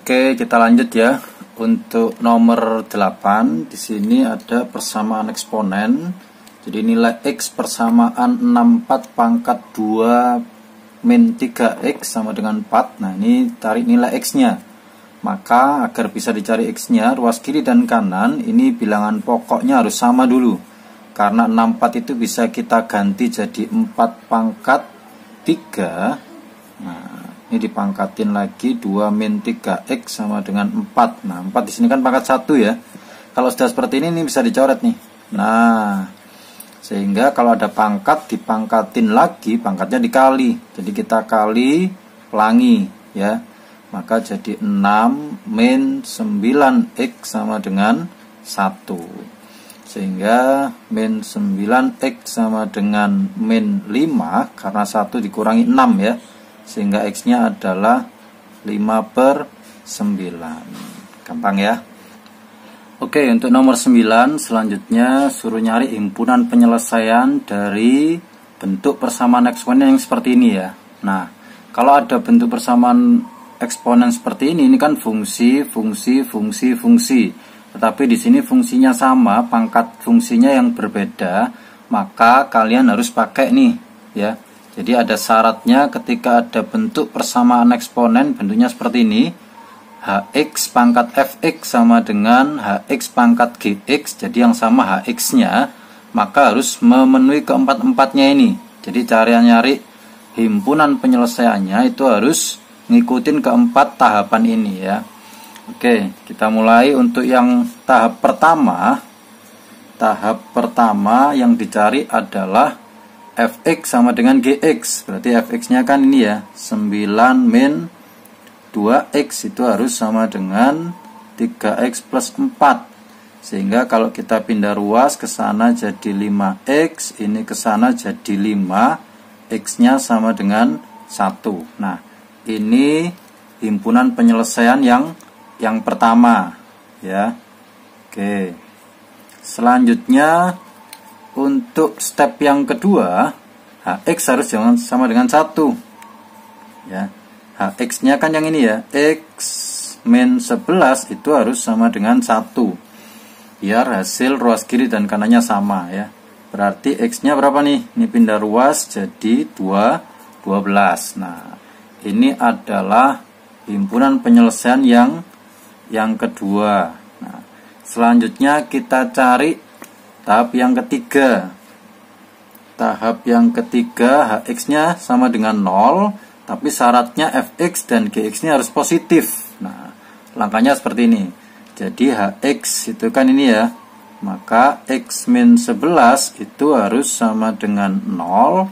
Oke, kita lanjut ya. Untuk nomor 8 di sini ada persamaan eksponen. Jadi nilai X persamaan 64 pangkat 2 min 3X sama dengan 4. Nah, ini tarik nilai X-nya. Maka agar bisa dicari X-nya, ruas kiri dan kanan ini bilangan pokoknya harus sama dulu. Karena 64 itu bisa kita ganti jadi 4 pangkat 3. Nah, ini dipangkatin lagi 2 min 3X sama dengan 4. Nah, 4 di sini kan pangkat 1 ya. Kalau sudah seperti ini bisa dicoret nih. Nah, sehingga kalau ada pangkat dipangkatin lagi, pangkatnya dikali. Jadi kita kali pelangi ya. Maka jadi 6 min 9X sama dengan 1. Sehingga min 9X sama dengan min 5 karena 1 dikurangi 6 ya. Sehingga X-nya adalah 5/9. Gampang ya. Oke, untuk nomor 9 selanjutnya suruh nyari himpunan penyelesaian dari bentuk persamaan eksponen yang seperti ini ya. Nah, kalau ada bentuk persamaan eksponen seperti ini kan fungsi. Tetapi di sini fungsinya sama, pangkat fungsinya yang berbeda, maka kalian harus pakai nih ya. Jadi ada syaratnya ketika ada bentuk persamaan eksponen bentuknya seperti ini. Hx pangkat fx sama dengan hx pangkat gx. Jadi yang sama hx-nya, maka harus memenuhi keempat-empatnya ini. Jadi cara nyari himpunan penyelesaiannya itu harus ngikutin keempat tahapan ini ya. Oke, kita mulai untuk yang tahap pertama. Tahap pertama yang dicari adalah fx sama dengan gx. Berarti fx-nya kan ini ya, 9 min 2x itu harus sama dengan 3x plus 4. Sehingga kalau kita pindah ruas ke sana jadi 5x, ini ke sana jadi 5, x-nya sama dengan 1. Nah, ini himpunan penyelesaian yang pertama ya. Oke. Selanjutnya untuk step yang kedua, hx harus jangan sama dengan 1 ya. Hx-nya kan yang ini ya, x min 11 itu harus sama dengan 1 biar hasil ruas kiri dan kanannya sama ya. Berarti x-nya berapa nih? Ini pindah ruas jadi 12. Nah, ini adalah himpunan penyelesaian yang kedua. Nah, selanjutnya kita cari tahap yang ketiga. Tahap yang ketiga, hx-nya sama dengan 0, tapi syaratnya fx dan gx-nya harus positif. Nah, langkahnya seperti ini. Jadi hx itu kan ini ya, maka x min 11 itu harus sama dengan 0,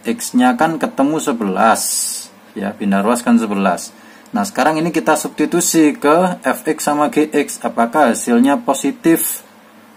x-nya kan ketemu 11 ya, pindah ruas kan 11. Nah, sekarang ini kita substitusi ke fx sama gx, apakah hasilnya positif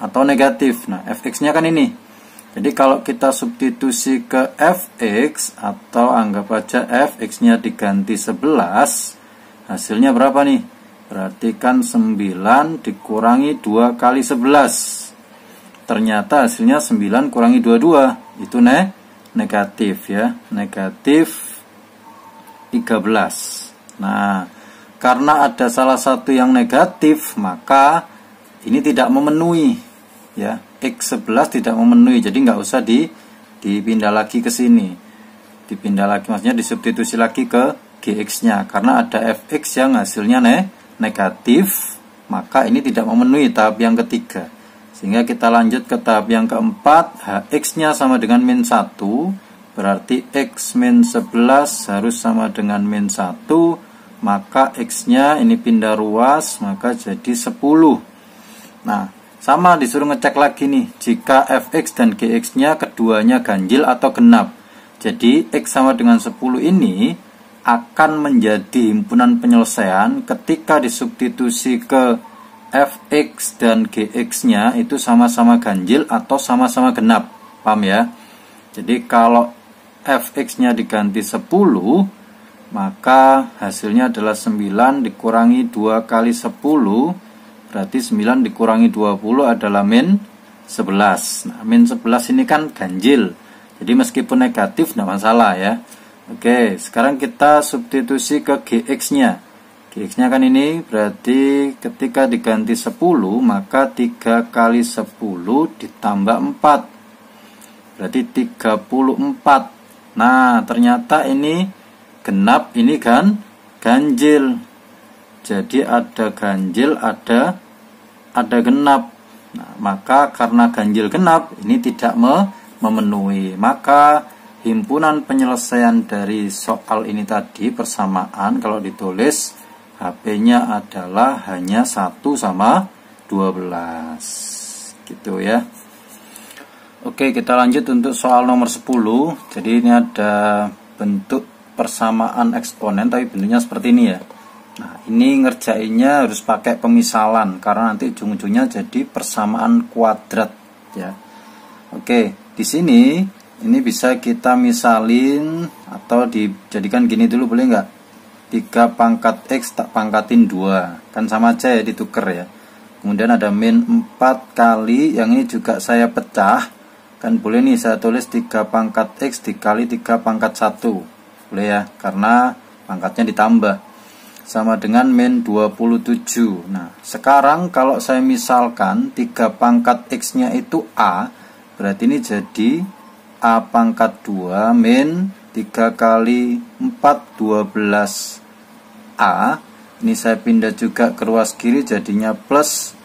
atau negatif. Nah, fx-nya kan ini. Jadi kalau kita substitusi ke fx atau anggap aja fx-nya diganti 11, hasilnya berapa nih? Berarti kan 9 dikurangi 2 kali 11. Ternyata hasilnya 9 kurangi 22. Itu negatif ya. Negatif 13. Nah, karena ada salah satu yang negatif, maka ini tidak memenuhi ya, x11 tidak memenuhi, jadi nggak usah dipindah lagi ke sini, dipindah lagi maksudnya disubstitusi lagi ke gx-nya, karena ada fx yang hasilnya negatif, maka ini tidak memenuhi tahap yang ketiga. Sehingga kita lanjut ke tahap yang keempat, hx-nya sama dengan min 1, berarti x min 11 harus sama dengan min 1, maka x-nya ini pindah ruas, maka jadi 10. Nah, sama disuruh ngecek lagi nih, jika fx dan gx-nya keduanya ganjil atau genap. Jadi x sama dengan 10 ini akan menjadi himpunan penyelesaian ketika disubstitusi ke fx dan gx-nya itu sama-sama ganjil atau sama-sama genap. Paham ya? Jadi kalau fx-nya diganti 10, maka hasilnya adalah 9 dikurangi 2 kali 10, berarti 9 dikurangi 20 adalah min 11. Nah, min 11 ini kan ganjil. Jadi meskipun negatif tidak masalah ya. Oke, sekarang kita substitusi ke gx-nya. X-nya kan ini, berarti ketika diganti 10 maka 3 kali 10 ditambah 4 berarti 34. Nah ternyata ini genap, ini kan ganjil. Jadi ada ganjil, ada genap. Nah, maka karena ganjil genap ini tidak memenuhi, maka himpunan penyelesaian dari soal ini tadi persamaan kalau ditulis HP-nya adalah hanya 1 sama 12 gitu ya. Oke, kita lanjut untuk soal nomor 10. Jadi ini ada bentuk persamaan eksponen tapi bentuknya seperti ini ya. Nah, ini ngerjainnya harus pakai pemisalan karena nanti ujung-ujungnya jadi persamaan kuadrat ya. Oke, di sini ini bisa kita misalin atau dijadikan gini dulu, boleh nggak? 3 pangkat X tak pangkatin 2, kan sama aja ya, ditukar ya. Kemudian ada min 4 kali, yang ini juga saya pecah, kan boleh nih saya tulis 3 pangkat X dikali 3 pangkat 1, boleh ya, karena pangkatnya ditambah, sama dengan min 27. Nah sekarang kalau saya misalkan 3 pangkat X nya itu A, berarti ini jadi A pangkat 2 min 3 kali 4 12 A. Ini saya pindah juga ke ruas kiri, jadinya plus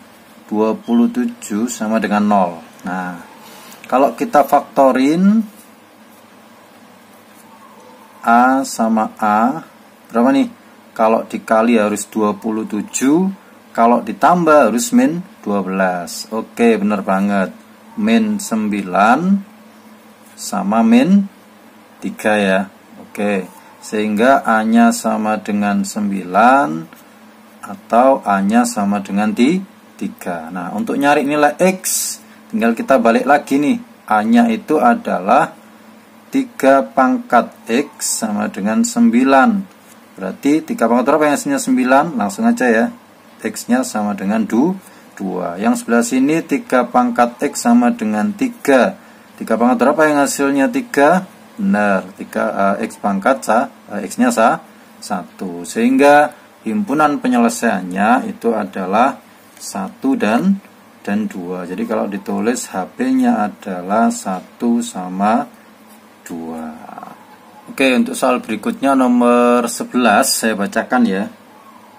27 sama dengan 0. Nah kalau kita faktorin A sama A berapa nih? Kalau dikali harus 27, kalau ditambah harus min 12. Oke, bener banget. Min 9 sama min 3 ya. Oke, sehingga A-nya sama dengan 9 atau A-nya sama dengan 3. Nah, untuk nyari nilai X tinggal kita balik lagi nih. A-nya itu adalah 3 pangkat X sama dengan 9. Berarti 3 pangkat berapa yang hasilnya 9? Langsung aja ya. X-nya sama dengan 2. Yang sebelah sini 3 pangkat X sama dengan 3. 3 pangkat berapa yang hasilnya 3? Benar, 3 X pangkat X-nya 1. Sehingga himpunan penyelesaiannya itu adalah 1 dan 2. Jadi kalau ditulis HP-nya adalah 1 sama 2. Oke, untuk soal berikutnya nomor 11 saya bacakan ya.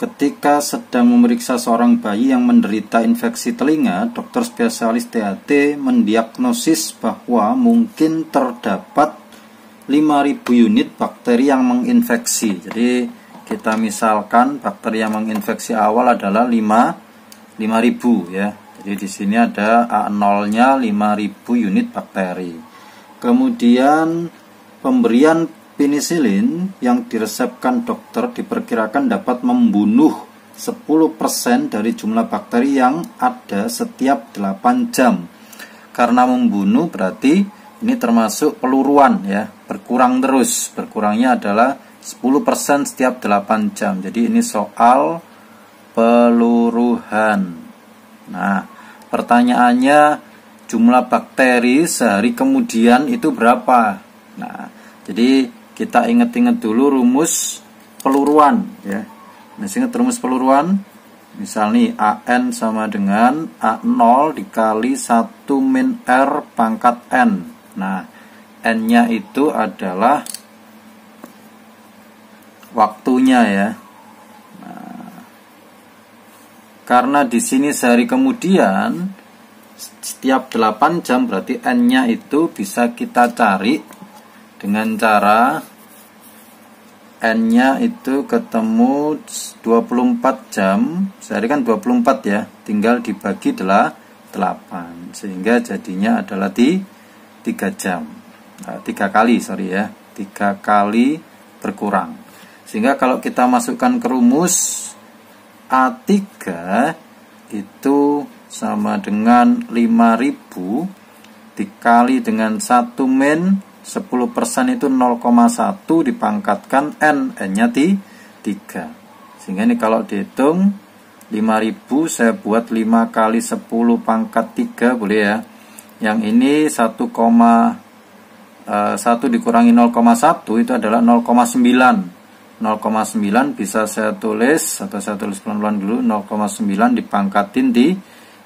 Ketika sedang memeriksa seorang bayi yang menderita infeksi telinga, dokter spesialis THT mendiagnosis bahwa mungkin terdapat 5.000 unit bakteri yang menginfeksi. Jadi kita misalkan bakteri yang menginfeksi awal adalah 5.000 ya. Jadi di sini ada A0-nya 5.000 unit bakteri. Kemudian pemberian penisilin yang diresepkan dokter diperkirakan dapat membunuh 10% dari jumlah bakteri yang ada setiap 8 jam. Karena membunuh berarti ini termasuk peluruan ya, berkurang terus. Berkurangnya adalah 10% setiap 8 jam. Jadi ini soal peluruhan. Nah, pertanyaannya jumlah bakteri sehari kemudian itu berapa? Nah, jadi kita ingat-ingat dulu rumus peluruan ya. Masih ingat rumus peluruan? Misal nih AN sama dengan A0 dikali 1 min R pangkat N. Nah, N-nya itu adalah waktunya ya. Nah, karena di sini sehari kemudian setiap 8 jam berarti N-nya itu bisa kita cari dengan cara N-nya itu ketemu 24 jam. Sehari kan 24 ya, tinggal dibagi 8 sehingga jadinya adalah 3 jam. 3 kali, sorry ya, 3 kali berkurang. Sehingga kalau kita masukkan ke rumus A3 itu sama dengan 5.000 dikali dengan 1 min 10% itu 0,1 dipangkatkan N-nya 3. Sehingga ini kalau dihitung 5.000 saya buat 5 kali 10 pangkat 3 boleh ya. Yang ini 1 dikurangi 0,1 itu adalah 0,9. 0,9 bisa saya tulis, atau saya tulis pelan-pelan dulu, 0,9 dipangkatin di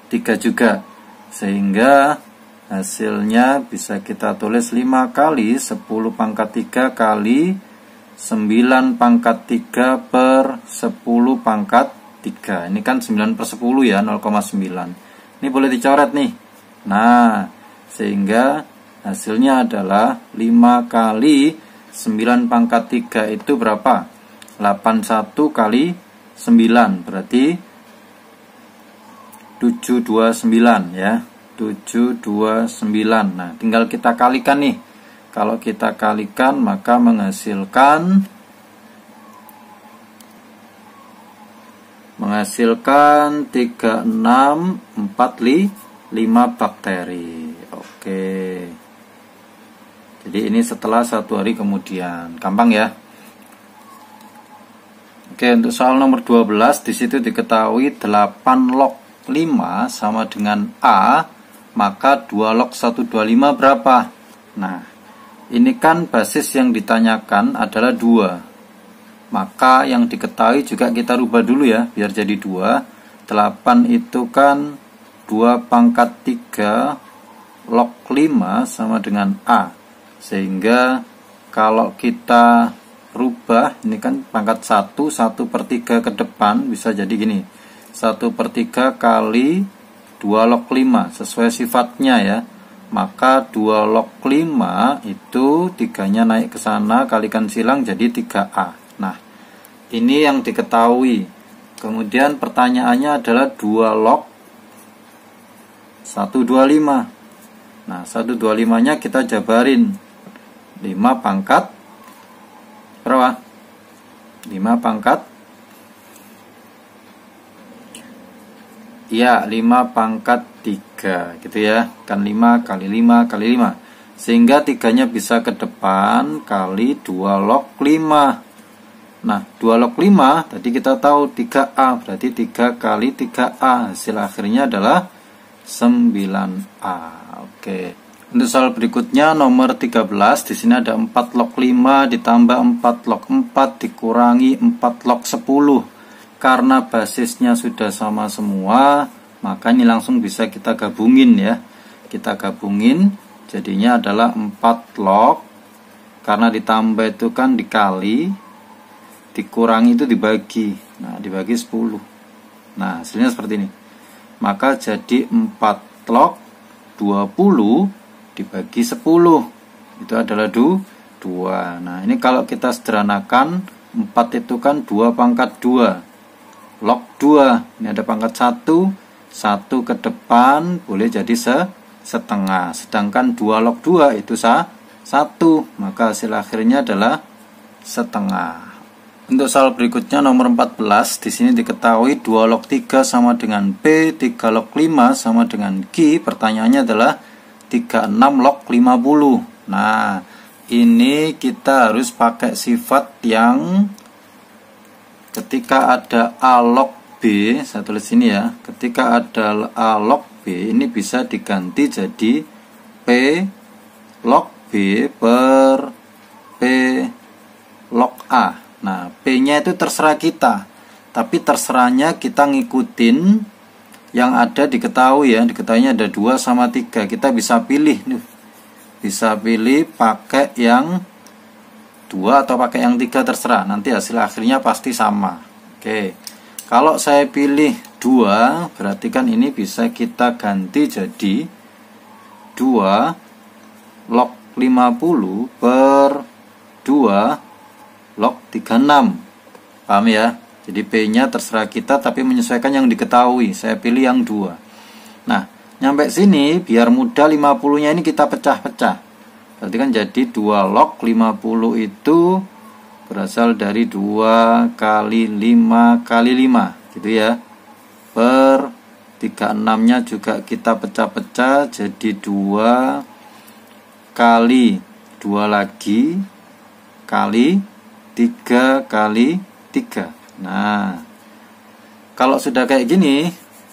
3 juga, sehingga hasilnya bisa kita tulis 5 kali 10 pangkat 3 kali 9 pangkat 3 per 10 pangkat 3. Ini kan 9 per 10 ya, 0,9. Ini boleh dicoret nih. Nah, sehingga hasilnya adalah 5 kali 9 pangkat 3 itu berapa? 81 kali 9, berarti 729 ya. 729. Nah, tinggal kita kalikan nih. Kalau kita kalikan maka menghasilkan 3645 bakteri. Oke. Jadi ini setelah 1 hari kemudian. Gampang ya. Oke, untuk soal nomor 12 di situ diketahui 8 log 5 sama dengan A, maka 2 log 125 berapa? Nah, ini kan basis yang ditanyakan adalah 2. Maka yang diketahui juga kita rubah dulu ya, biar jadi 2. 8 itu kan 2 pangkat 3 log 5 sama dengan A. Sehingga kalau kita rubah, ini kan pangkat 1, 1/3 ke depan, bisa jadi gini, 1/3 kali 2 log 5, sesuai sifatnya ya. Maka 2 log 5 itu 3-nya naik ke sana, kalikan silang jadi 3A. Nah, ini yang diketahui. Kemudian pertanyaannya adalah 2 log 125. Nah, 125-nya kita jabarin. 5 pangkat berapa? 5 pangkat, ya 5 pangkat 3 gitu ya, kan 5 kali 5 kali 5, sehingga 3-nya bisa ke depan kali 2 log 5. Nah, 2 log 5 tadi kita tahu 3A, berarti 3 kali 3A, hasil akhirnya adalah 9A. Oke. Untuk soal berikutnya nomor 13, di sini ada 4 log 5 ditambah 4 log 4 dikurangi 4 log 10. Karena basisnya sudah sama semua, maka ini langsung bisa kita gabungin ya. Kita gabungin, jadinya adalah 4 log, karena ditambah itu kan dikali, dikurangi itu dibagi. Nah, dibagi 10. Nah, hasilnya seperti ini. Maka jadi 4 log 20 dibagi 10, itu adalah 2. Nah, ini kalau kita sederhanakan, 4 itu kan 2 pangkat 2 log 2. Ini ada pangkat 1, 1 ke depan boleh jadi setengah, sedangkan 2 log 2 itu 1, maka hasil akhirnya adalah setengah. Untuk soal berikutnya nomor 14, di sini diketahui 2 log 3 sama dengan B, 3 log 5 sama dengan Q. Pertanyaannya adalah 36 log 50. Nah, ini kita harus pakai sifat yang ketika ada A log B, saya tulis ini ya, ketika ada A log B ini bisa diganti jadi P log B per P log A. Nah, P-nya itu terserah kita, tapi terserahnya kita ngikutin yang ada diketahui ya, diketahuinya ada 2 sama 3. Kita bisa pilih nih. Bisa pilih pakai yang 2 atau pakai yang 3, terserah. Nanti hasil akhirnya pasti sama. Oke. Kalau saya pilih 2, berarti kan ini bisa kita ganti jadi 2 log 50 per 2 log 36. Paham ya? Jadi P-nya terserah kita, tapi menyesuaikan yang diketahui. Saya pilih yang 2. Nah, nyampe sini biar mudah 50-nya ini kita pecah-pecah. Berarti kan jadi 2 log 50 itu berasal dari 2 kali 5 kali 5 gitu ya. Per 36-nya juga kita pecah-pecah jadi 2 kali 2 lagi kali 3 kali 3. Nah, kalau sudah kayak gini,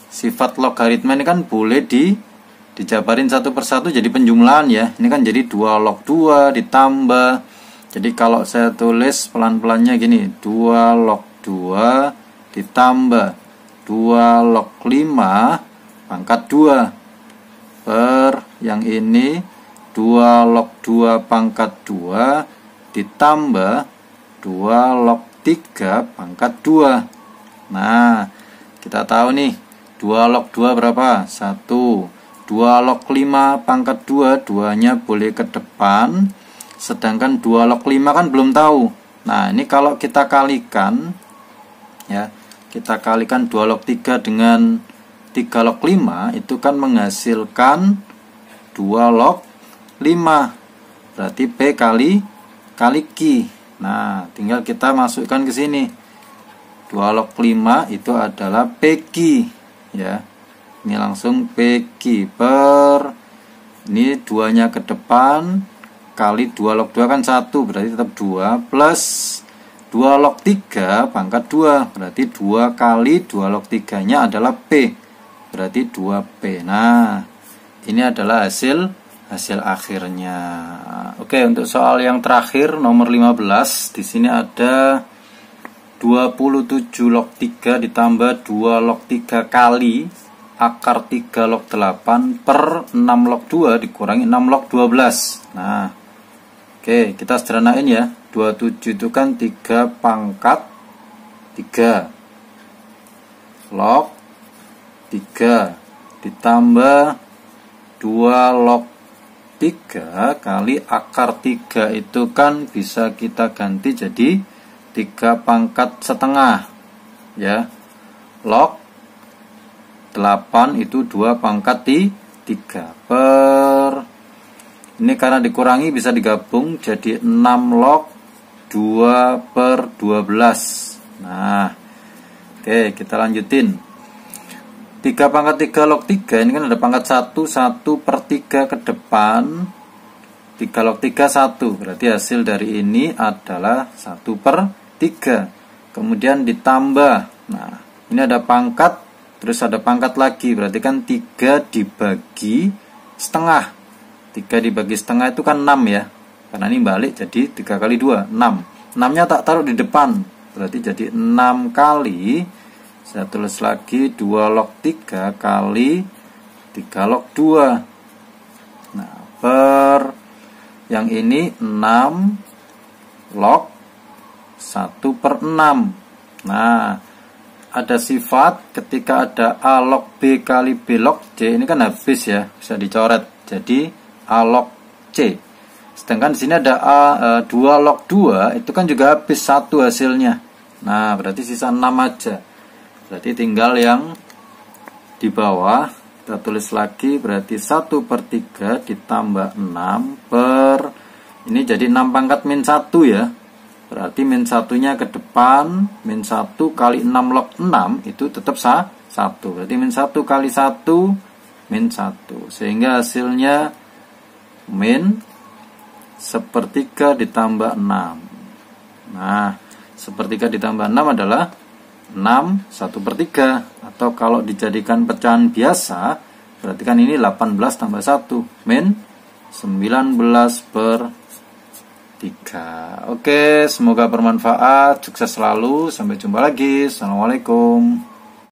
sifat logaritma ini kan boleh dijabarin satu persatu jadi penjumlahan ya. Ini kan jadi 2 log 2 ditambah Jadi kalau saya tulis pelan-pelannya gini, 2 log 2 ditambah 2 log 5 pangkat 2 per yang ini 2 log 2 pangkat 2 ditambah 2 log 3 pangkat 2. Nah, kita tahu nih 2 log 2 berapa? 1. 2 log 5 pangkat 2, 2-nya boleh ke depan. Sedangkan 2 log 5 kan belum tahu. Nah, ini kalau kita kalikan, ya, kita kalikan 2 log 3 dengan 3 log 5, itu kan menghasilkan 2 log 5. Berarti P kali Q. Nah, tinggal kita masukkan ke sini. 2 log 5 itu adalah PQ, ya. Ini langsung PQ per, ini 2-nya ke depan, kali 2 log 2 kan 1, berarti tetap 2, plus 2 log 3 pangkat 2, berarti 2 kali 2 log 3-nya adalah P, berarti 2P. Nah, ini adalah hasil akhirnya. Oke, untuk soal yang terakhir nomor 15, di sini ada 27 log 3 ditambah 2 log 3 kali akar 3 log 8 per 6 log 2 dikurangi 6 log 12. Nah, oke, kita sederhanain ya. 27 itu kan 3 pangkat 3 log 3 ditambah 2 log 3 kali akar 3 itu kan bisa kita ganti jadi 3 pangkat setengah, ya. Log 8 itu 2 pangkat 3 per, ini karena dikurangi bisa digabung jadi 6 log 2 per 12. Nah, oke, kita lanjutin. 3 pangkat 3 log 3 ini kan ada pangkat 1, 1 per 3 ke depan, 3 log 3 1, berarti hasil dari ini adalah 1 per 3. Kemudian ditambah, nah ini ada pangkat, terus ada pangkat lagi, berarti kan 3 dibagi setengah. 3 dibagi setengah itu kan 6 ya, karena ini balik jadi 3 kali 2, 6. 6 nya tak taruh di depan, berarti jadi 6 kali, saya tulis lagi 2 log 3 kali 3 log 2. Nah, per yang ini 6 log 1 per 6. Nah, ada sifat ketika ada A log B kali B log C, ini kan habis ya, bisa dicoret jadi A log C. Sedangkan di sini ada A 2 log 2, itu kan juga habis 1 hasilnya. Nah, berarti sisa 6 aja. Berarti tinggal yang di bawah, kita tulis lagi, berarti 1 per 3 ditambah 6 per, ini jadi 6 pangkat min 1 ya. Berarti min 1-nya ke depan, min 1 kali 6 log 6 itu tetap 1. Berarti min 1 kali 1 min 1. Sehingga hasilnya min 1/3 ditambah 6. Nah, 1/3 ditambah 6 adalah 6 1/3. Atau kalau dijadikan pecahan biasa, berarti kan ini 18 tambah 1 min 19/3. Oke, semoga bermanfaat. Sukses selalu. Sampai jumpa lagi. Assalamualaikum.